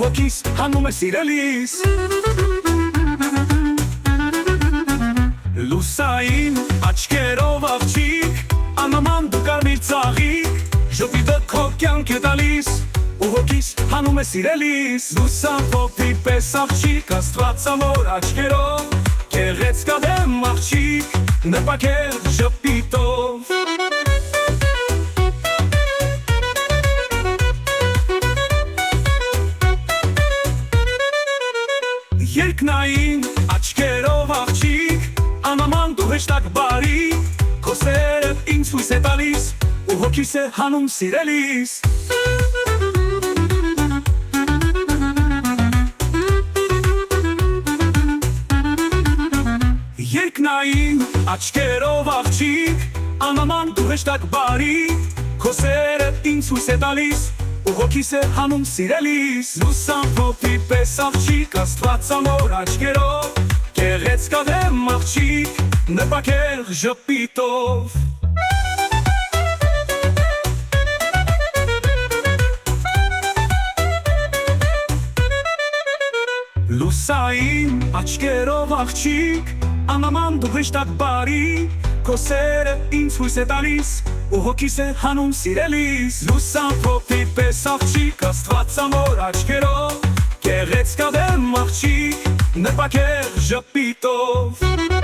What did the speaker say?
Ուղղակիս հանում է սիրելիս Լուսային աչքերով աղջիկ Անաման դու կարմիր ծաղիկ Ժպիտը քո կյանք է տալիս Ուղղակիս հանում է սիրելիս Լուսան փոփի պես աղջիկ Աստվածավոր աչքերով Գեղեցկա դեմ աղջիկ Նպակել ժպիտով Երկնային աչքերով աղջիկ Անաման դու հեշտակ բարի Քո սերը ինձ հույս է տալիս Ու հոգիս է հանում սիրելիս Երկնային աչքերով աղջիկ Անաման դու հեշտակ բարի Քո սերը ինձ հույս է տալիս Ու հոգիս է հանում սիրելիս Լուսան փոփի պես աղջիկ Աստվածավոր աչքերով Գեղեցկա դեմ աղջիկ Նպակել ժպիտով Լուսային աչքերով աղջիկ Անաման դու հեշտակ բարի Քո սերը ինձ հույս է տալիս Ու հոգիս է հանում սիրելիս Լուսան փոփի պես աղջիկ Աստվածավոր աչքերով Գեղեցկա դեմ աղջիկ Նպակել ժպիտով